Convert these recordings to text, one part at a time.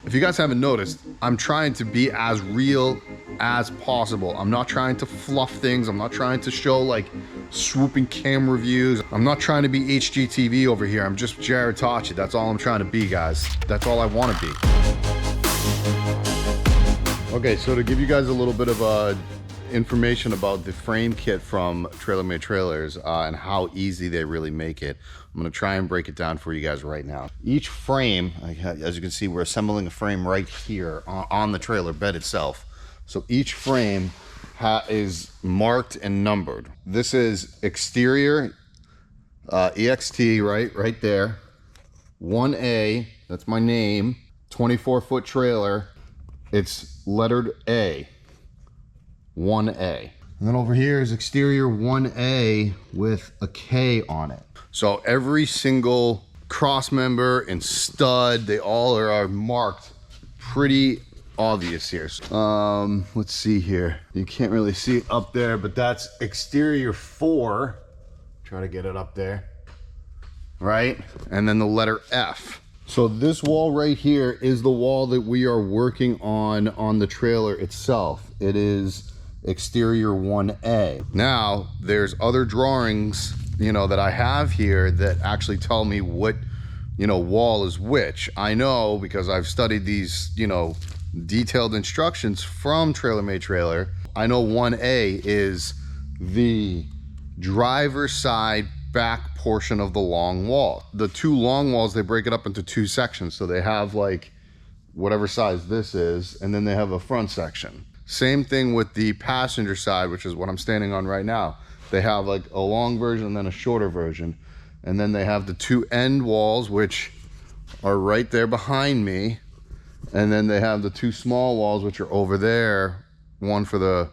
If you guys haven't noticed, I'm trying to be as real as possible. I'm not trying to fluff things. I'm not trying to show like swooping camera views. I'm not trying to be HGTV over here. I'm just Jared Tachi. That's all I'm trying to be, guys. That's all I want to be. Okay, so to give you guys a little bit of information about the frame kit from Trailer Made Trailers and how easy they really make it, I'm gonna try and break it down for you guys right now. Each frame, as you can see, we're assembling a frame right here on the trailer bed itself. So each frame is marked and numbered. This is exterior, EXT, right there. 1A, that's my name, 24-foot trailer. It's lettered A, 1A. And then over here is exterior 1A with a K on it. So every single cross member and stud, they all are marked pretty obvious here. Let's see here. You can't really see it up there, but that's exterior 4. Try to get it up there, right? And then the letter F. So this wall right here is the wall that we are working on the trailer itself. It is exterior 1A. Now, there's other drawings, you know, that I have here that actually tell me what, you know, wall is which. I know because I've studied these, you know, detailed instructions from Trailer Made Trailer. I know 1A is the driver's side back portion of the long wall. The two long walls, they break it up into two sections. So they have like whatever size this is, and then they have a front section. Same thing with the passenger side, which is what I'm standing on right now. They have like a long version and then a shorter version. And then they have the two end walls, which are right there behind me. And then they have the two small walls, which are over there. One for the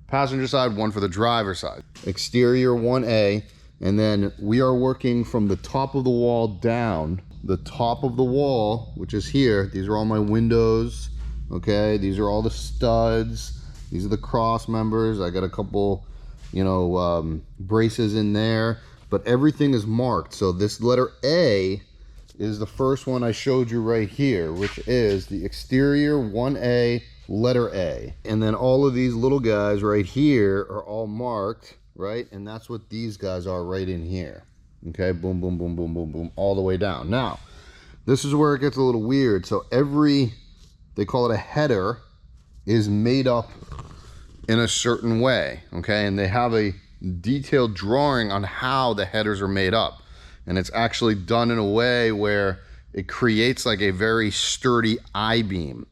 passenger side, one for the driver side. Exterior 1A. And then we are working from the top of the wall down. The top of the wall, which is here. These are all my windows. Okay, these are all the studs. These are the cross members. I got a couple, you know, braces in there, but everything is marked. So this letter A is the first one I showed you right here, which is the exterior 1A, letter A. And then all of these little guys right here are all marked, right? And that's what these guys are right in here. Okay, boom, boom, boom, boom, boom, boom, all the way down. Now, this is where it gets a little weird. So they call it a header, is made up in a certain way, okay? And they have a detailed drawing on how the headers are made up. And it's actually done in a way where it creates like a very sturdy I-beam.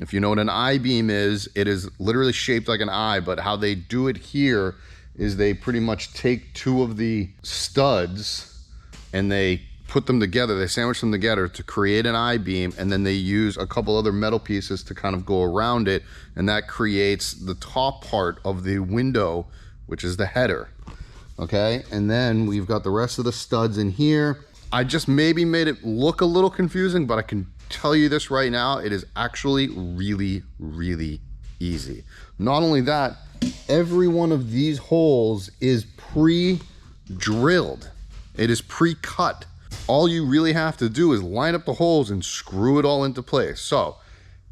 If you know what an I-beam is, it is literally shaped like an I, but how they do it here is they pretty much take two of the studs and they put them together, they sandwich them together to create an I-beam, and then they use a couple other metal pieces to kind of go around it, and that creates the top part of the window, which is the header. Okay, and then we've got the rest of the studs in here. I just maybe made it look a little confusing, but I can tell you this right now, it is actually really, really easy. Not only that, every one of these holes is pre-drilled. It is pre-cut. All you really have to do is line up the holes and screw it all into place. So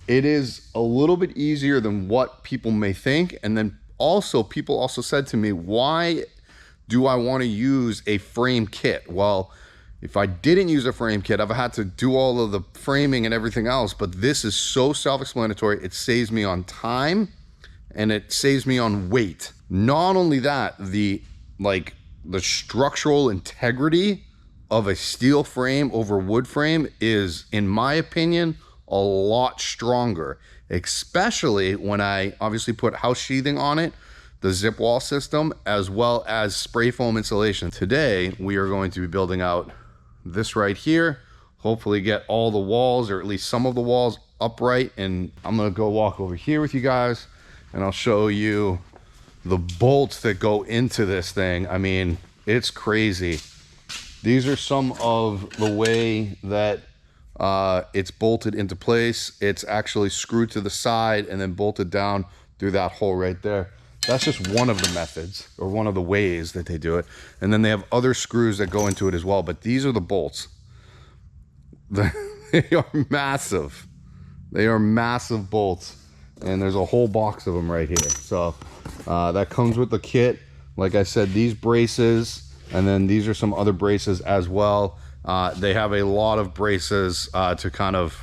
it is a little bit easier than what people may think. And then also, people also said to me, why do I want to use a frame kit? Well, if I didn't use a frame kit, I've had to do all of the framing and everything else, but this is so self-explanatory. It saves me on time and it saves me on weight. Not only that, the structural integrity of a steel frame over wood frame is, in my opinion, a lot stronger, especially when I obviously put house sheathing on it, the zip wall system, as well as spray foam insulation. Today, we are going to be building out this right here, hopefully get all the walls, or at least some of the walls, upright. And I'm gonna go walk over here with you guys and I'll show you the bolts that go into this thing. I mean, it's crazy. These are some of the way that it's bolted into place. It's actually screwed to the side and then bolted down through that hole right there. That's just one of the methods, or one of the ways that they do it. And then they have other screws that go into it as well, but these are the bolts. They are massive. They are massive bolts, and there's a whole box of them right here. So that comes with the kit. Like I said, these braces, and then these are some other braces as well. They have a lot of braces to kind of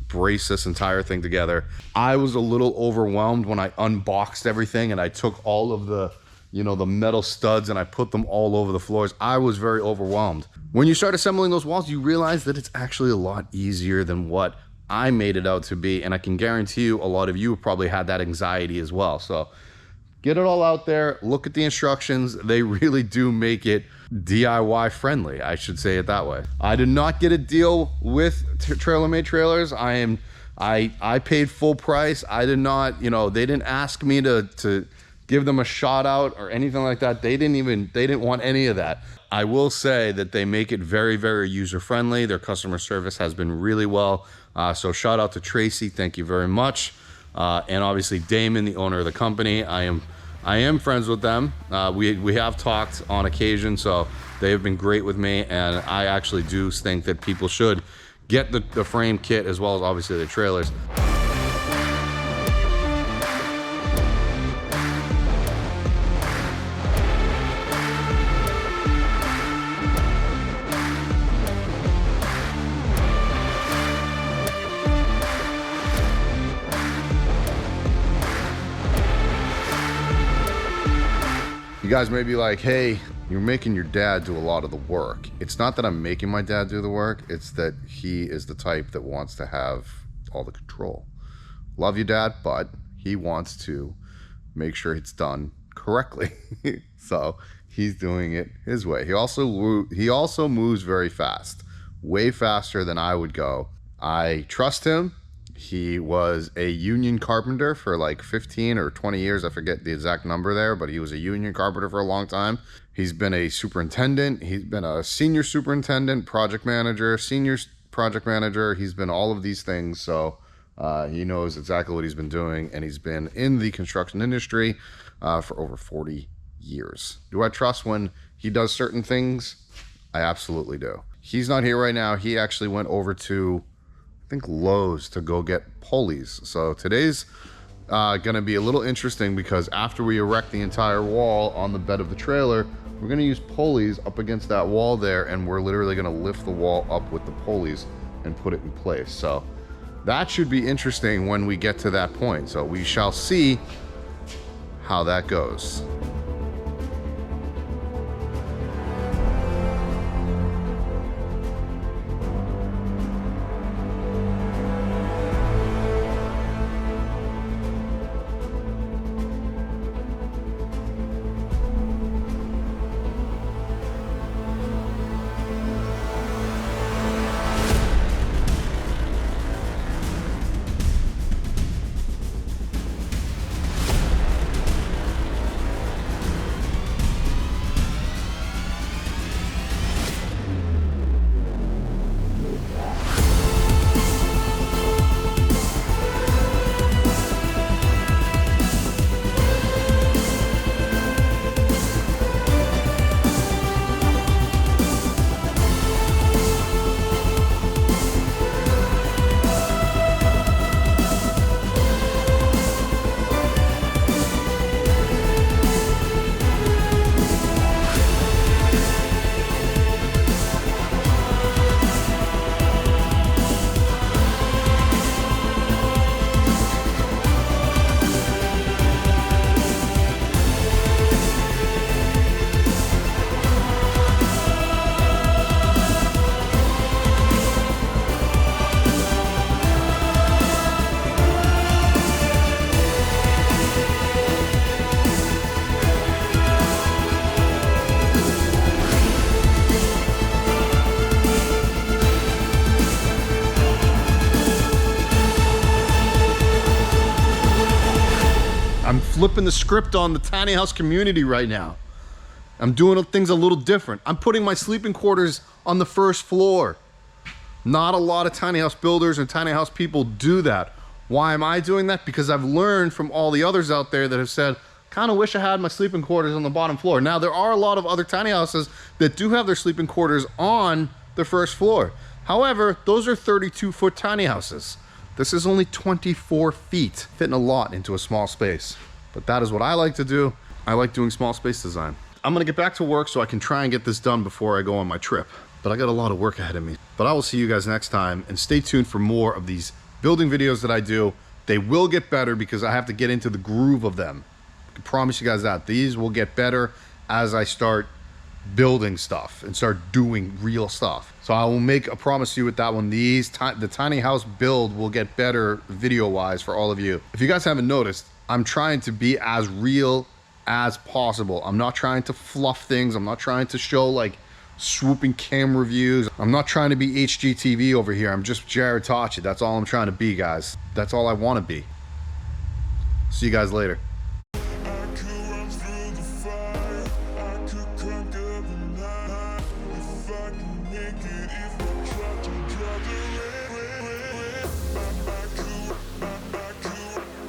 brace this entire thing together. I was a little overwhelmed when I unboxed everything and I took all of the, you know, the metal studs and I put them all over the floors. I was very overwhelmed. When you start assembling those walls, you realize that it's actually a lot easier than what I made it out to be, and I can guarantee you a lot of you have probably had that anxiety as well. So get it all out there, look at the instructions. They really do make it DIY friendly, I should say it that way. I did not get a deal with TrailerMade Trailers. I paid full price. I did not, you know, they didn't ask me to give them a shout out or anything like that. They didn't want any of that. I will say that they make it very, very user friendly. Their customer service has been really well. So shout out to Tracy, thank you very much. And obviously Damon, the owner of the company. I am friends with them. We have talked on occasion, so they have been great with me, and I actually do think that people should get the frame kit as well as obviously the trailers. You guys may be like, hey, you're making your dad do a lot of the work. It's not that I'm making my dad do the work, it's that he is the type that wants to have all the control. Love you, Dad, but he wants to make sure it's done correctly. So he's doing it his way. He also moves very fast, way faster than I would go. I trust him. He was a union carpenter for like 15 or 20 years. I forget the exact number there, but he was a union carpenter for a long time. He's been a superintendent. He's been a senior superintendent, project manager, senior project manager. He's been all of these things. So he knows exactly what he's been doing, and he's been in the construction industry for over 40 years. Do I trust when he does certain things? I absolutely do. He's not here right now. He actually went over to, I think, Lowe's to go get pulleys. So today's gonna be a little interesting because after we erect the entire wall on the bed of the trailer, we're gonna use pulleys up against that wall there, and we're literally gonna lift the wall up with the pulleys and put it in place. So that should be interesting when we get to that point. So we shall see how that goes. I'm flipping the script on the tiny house community right now. I'm doing things a little different. I'm putting my sleeping quarters on the first floor. Not a lot of tiny house builders and tiny house people do that. Why am I doing that? Because I've learned from all the others out there that have said, kind of wish I had my sleeping quarters on the bottom floor. Now, there are a lot of other tiny houses that do have their sleeping quarters on the first floor. However, those are 32-foot tiny houses. This is only 24 feet, fitting a lot into a small space. But that is what I like to do. I like doing small space design. I'm gonna get back to work so I can try and get this done before I go on my trip. But I got a lot of work ahead of me. But I will see you guys next time, and stay tuned for more of these building videos that I do. They will get better because I have to get into the groove of them. I can promise you guys that. These will get better as I start building stuff and start doing real stuff. So I will make a promise to you with that one. The tiny house build will get better video wise for all of you. If you guys haven't noticed, I'm trying to be as real as possible. I'm not trying to fluff things. I'm not trying to show like swooping camera views. I'm not trying to be HGTV over here. I'm just Jared Tachi. That's all I'm trying to be, guys. That's all I want to be. See you guys later.